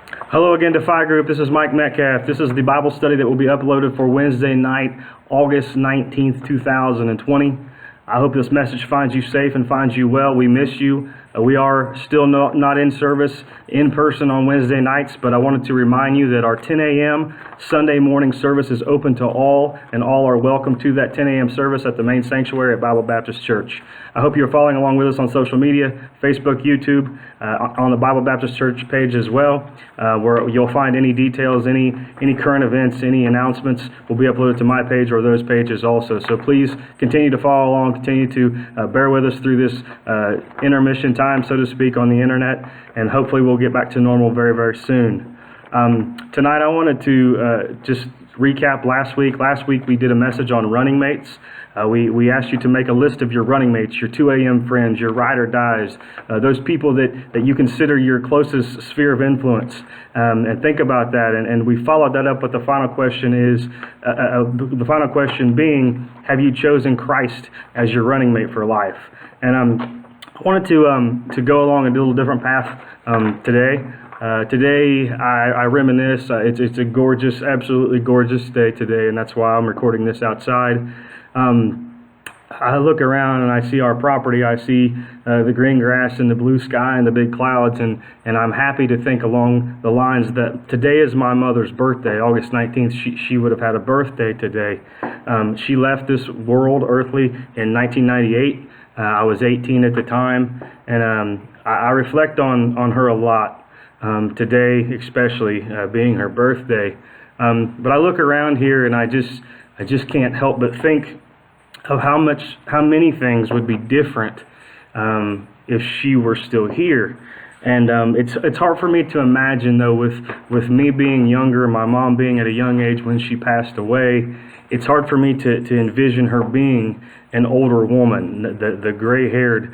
Hello again, DEFY Group. This is Mike Metcalf. This is the Bible study that will be uploaded for Wednesday night, August 19th, 2020. I hope this message finds you safe and finds you well. We miss you. We are still not in service in person on Wednesday nights, but I wanted to remind you that our 10 a.m. Sunday morning service is open to all, and all are welcome to that 10 a.m. service at the main sanctuary at Bible Baptist Church. I hope you're following along with us on social media, Facebook, YouTube, on the Bible Baptist Church page as well, where you'll find any details, any current events, any announcements will be uploaded to my page or those pages also. So please continue to follow along, continue to bear with us through this intermission time, so to speak, on the internet, and hopefully we'll get back to normal very, very soon. Tonight I wanted to just recap last week. Last week we did a message on running mates. We asked you to make a list of your running mates, your 2 a.m. friends, your ride or dies, those people that you consider your closest sphere of influence, and think about that. And we followed that up with the final question being, have you chosen Christ as your running mate for life? And I wanted to go along a little different path today. Today I reminisce. It's a gorgeous, absolutely gorgeous day today, and that's why I'm recording this outside. I look around and I see our property. I see the green grass and the blue sky and the big clouds, and I'm happy to think along the lines that today is my mother's birthday, August 19th. She would have had a birthday today. She left this world earthly in 1998. I was 18 at the time, and I reflect on her a lot today, especially being her birthday. But I look around here and I just can't help but think of how many things would be different if she were still here. And it's hard for me to imagine, though, with me being younger, my mom being at a young age when she passed away, it's hard for me to envision her being an older woman, the gray-haired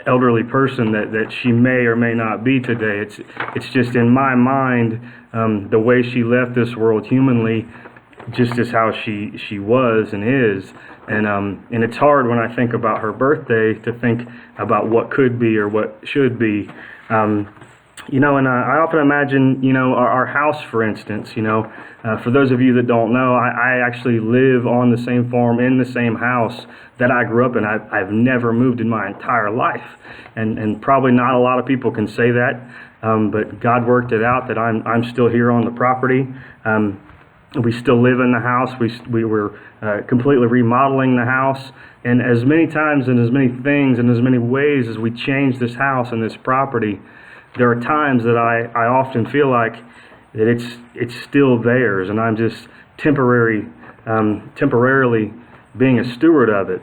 elderly person that she may or may not be today. It's just in my mind, the way she left this world humanly, just as how she was and is. And it's hard when I think about her birthday to think about what could be or what should be. And I often imagine, our house, for instance, for those of you that don't know, I actually live on the same farm in the same house that I grew up in. I've never moved in my entire life. And probably not a lot of people can say that, but God worked it out that I'm still here on the property. We still live in the house. We were completely remodeling the house. And as many times and as many things and as many ways as we change this house and this property, there are times that I often feel like that it's still theirs, and I'm just temporarily being a steward of it.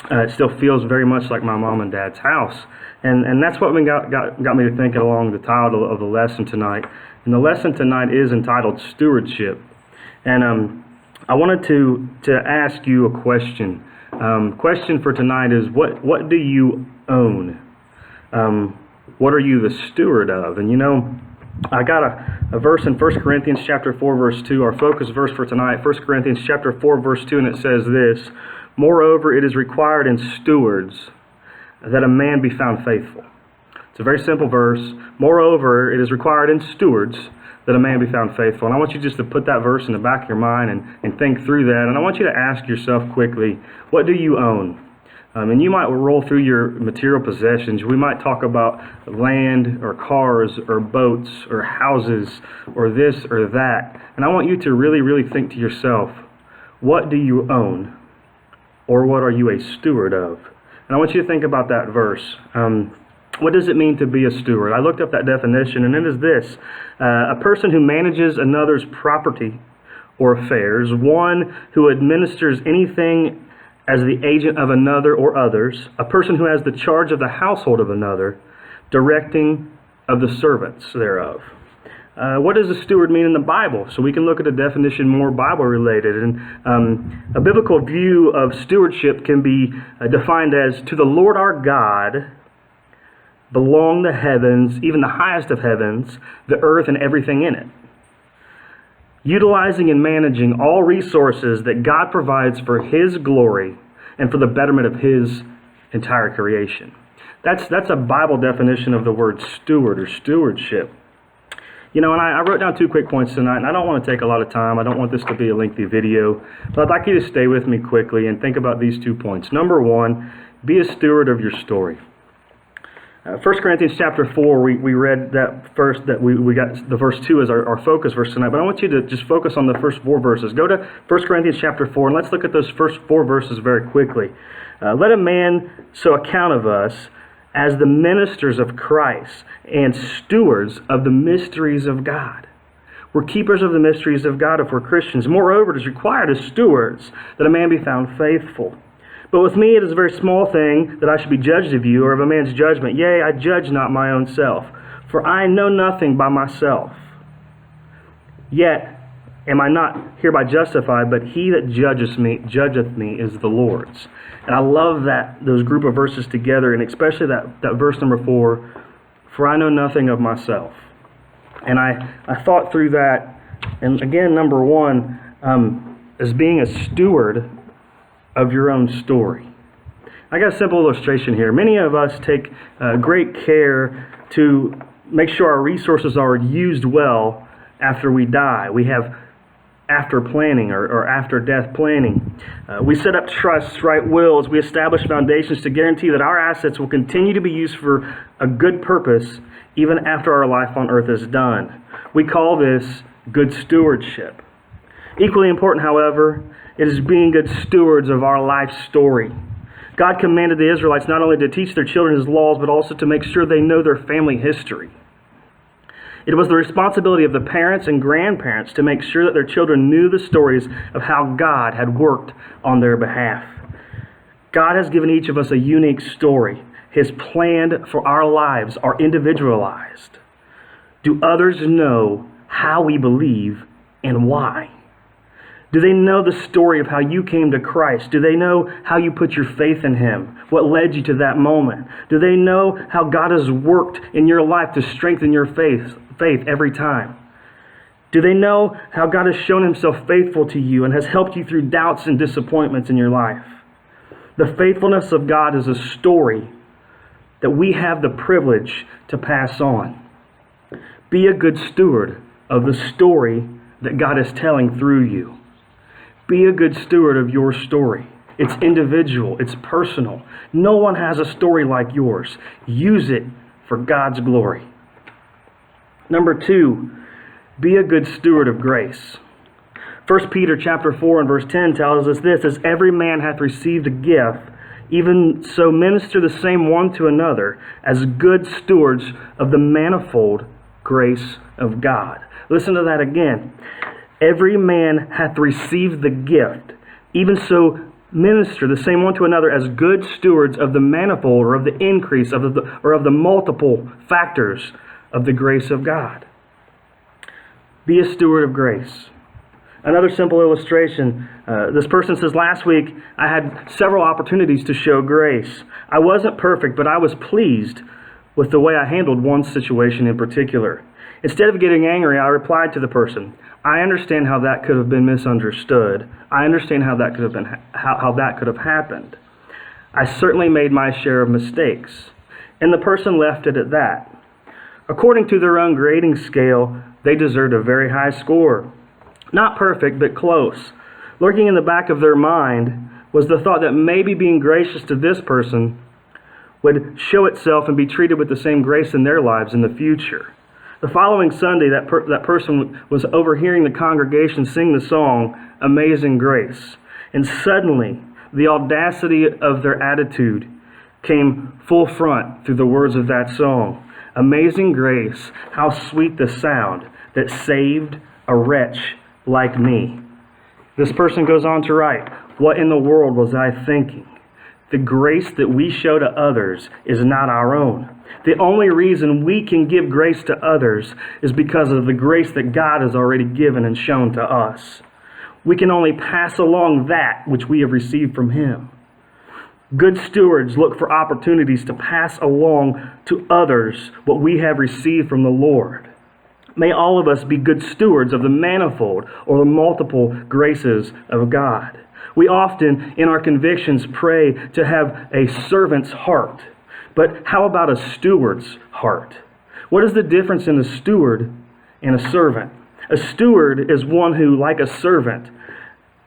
It still feels very much like my mom and dad's house. And that's what got me to thinking along the title of the lesson tonight. And the lesson tonight is entitled Stewardship. And I wanted to ask you a question. Question for tonight is, what do you own? What are you the steward of? And I got a verse in 1 Corinthians chapter 4, verse 2, our focus verse for tonight, 1 Corinthians chapter 4, verse 2, and it says this: "Moreover, it is required in stewards that a man be found faithful." It's a very simple verse. Moreover, it is required in stewards that a man be found faithful. And I want you just to put that verse in the back of your mind and think through that. And I want you to ask yourself quickly, what do you own? And you might roll through your material possessions. We might talk about land or cars or boats or houses or this or that. And I want you to really, really think to yourself, what do you own? Or what are you a steward of? And I want you to think about that verse. What does it mean to be a steward? I looked up that definition, and it is this: a person who manages another's property or affairs, one who administers anything as the agent of another or others, a person who has the charge of the household of another, directing of the servants thereof. What does a steward mean in the Bible? So we can look at a definition more Bible related. And a biblical view of stewardship can be defined as, to the Lord our God belong the heavens, even the highest of heavens, the earth and everything in it. Utilizing and managing all resources that God provides for His glory and for the betterment of His entire creation. That's a Bible definition of the word steward or stewardship. And I wrote down 2 quick points tonight, and I don't want to take a lot of time. I don't want this to be a lengthy video, but I'd like you to stay with me quickly and think about these 2 points. Number 1, be a steward of your story. 1 Corinthians chapter 4, we read that first, that we got the verse 2 as our focus verse tonight, but I want you to just focus on the first 4 verses. Go to 1 Corinthians chapter 4, and let's look at those first 4 verses very quickly. Let a man so account of us as the ministers of Christ and stewards of the mysteries of God. We're keepers of the mysteries of God if we're Christians. Moreover, it is required as stewards that a man be found faithful. But with me it is a very small thing that I should be judged of you, or of a man's judgment. Yea, I judge not my own self, for I know nothing by myself. Yet am I not hereby justified, but he that judgeth me is the Lord's. And I love those group of verses together, and especially that verse number 4, for I know nothing of myself. And I thought through that, and again, number 1, is being a steward of your own story. I got a simple illustration here. Many of us take great care to make sure our resources are used well after we die. We have after planning or after death planning. We set up trusts, write wills, we establish foundations to guarantee that our assets will continue to be used for a good purpose even after our life on earth is done. We call this good stewardship. Equally important, however, it is being good stewards of our life story. God commanded the Israelites not only to teach their children His laws, but also to make sure they know their family history. It was the responsibility of the parents and grandparents to make sure that their children knew the stories of how God had worked on their behalf. God has given each of us a unique story. His plan for our lives are individualized. Do others know how we believe and why? Do they know the story of how you came to Christ? Do they know how you put your faith in Him? What led you to that moment? Do they know how God has worked in your life to strengthen your faith every time? Do they know how God has shown Himself faithful to you and has helped you through doubts and disappointments in your life? The faithfulness of God is a story that we have the privilege to pass on. Be a good steward of the story that God is telling through you. Be a good steward of your story. It's individual. It's personal. No one has a story like yours. Use it for God's glory. Number 2, be a good steward of grace. 1 Peter chapter 4 and verse 10 tells us this, as every man hath received a gift, even so minister the same one to another as good stewards of the manifold grace of God. Listen to that again. Every man hath received the gift, even so minister the same one to another as good stewards of the manifold, or of the increase of the multiple factors of the grace of God. Be a steward of grace. Another simple illustration. This person says, last week I had several opportunities to show grace. I wasn't perfect, but I was pleased with the way I handled one situation in particular. Instead of getting angry, I replied to the person, I understand how that could have been misunderstood. I understand how that could have happened. I certainly made my share of mistakes. And the person left it at that. According to their own grading scale, they deserved a very high score. Not perfect, but close. Lurking in the back of their mind was the thought that maybe being gracious to this person would show itself and be treated with the same grace in their lives in the future. The following Sunday, that person was overhearing the congregation sing the song, Amazing Grace. And suddenly, the audacity of their attitude came full front through the words of that song. Amazing grace, how sweet the sound that saved a wretch like me. This person goes on to write, what in the world was I thinking? The grace that we show to others is not our own. The only reason we can give grace to others is because of the grace that God has already given and shown to us. We can only pass along that which we have received from Him. Good stewards look for opportunities to pass along to others what we have received from the Lord. May all of us be good stewards of the manifold or the multiple graces of God. We often, in our convictions, pray to have a servant's heart. But how about a steward's heart? What is the difference in a steward and a servant. A steward is one who, like a servant,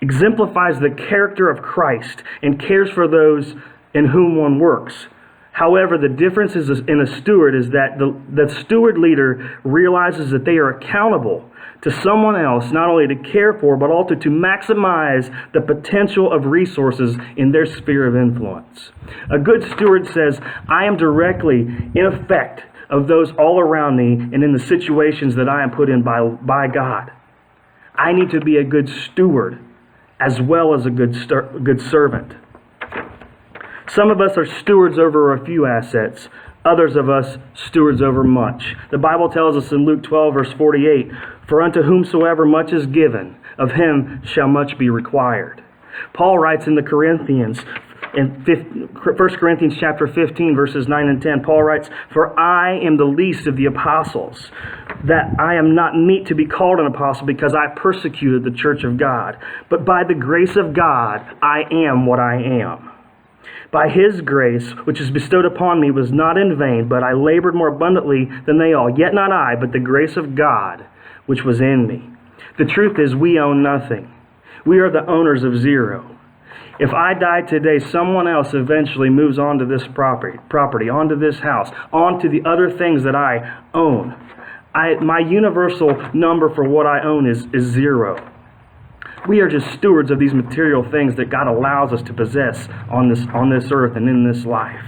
exemplifies the character of Christ and cares for those in whom one works. However, the difference in a steward is that the steward leader realizes that they are accountable to someone else, not only to care for, but also to maximize the potential of resources in their sphere of influence. A good steward says, I am directly in effect of those all around me and in the situations that I am put in by God. I need to be a good steward as well as a good servant. Some of us are stewards over a few assets. Others of us stewards over much. The Bible tells us in Luke 12, verse 48, for unto whomsoever much is given, of him shall much be required. Paul writes in the Corinthians, in 1 Corinthians chapter 15, verses 9 and 10, Paul writes, for I am the least of the apostles, that I am not meet to be called an apostle because I persecuted the church of God. But by the grace of God, I am what I am. By his grace, which is bestowed upon me, was not in vain, but I labored more abundantly than they all. Yet not I, but the grace of God, which was in me. The truth is, we own nothing. We are the owners of zero. If I die today, someone else eventually moves onto this property, onto this house, onto the other things that I own. My universal number for what I own is zero. We are just stewards of these material things that God allows us to possess on this earth and in this life.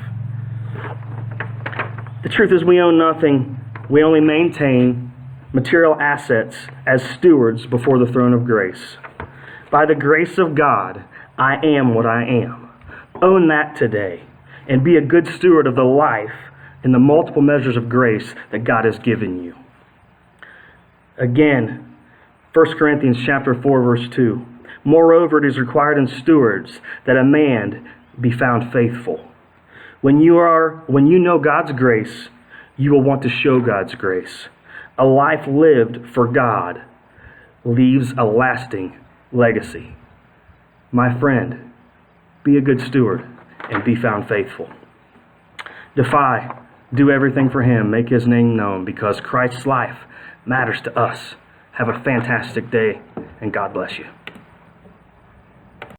The truth is, we own nothing. We only maintain material assets as stewards before the throne of grace. By the grace of God, I am what I am. Own that today and be a good steward of the life and the multiple measures of grace that God has given you. Again, 1 Corinthians chapter 4, verse 2. Moreover, it is required in stewards that a man be found faithful. When you know God's grace, you will want to show God's grace. A life lived for God leaves a lasting legacy. My friend, be a good steward and be found faithful. DEFY, do everything for him, make his name known, because Christ's life matters to us. Have a fantastic day, and God bless you.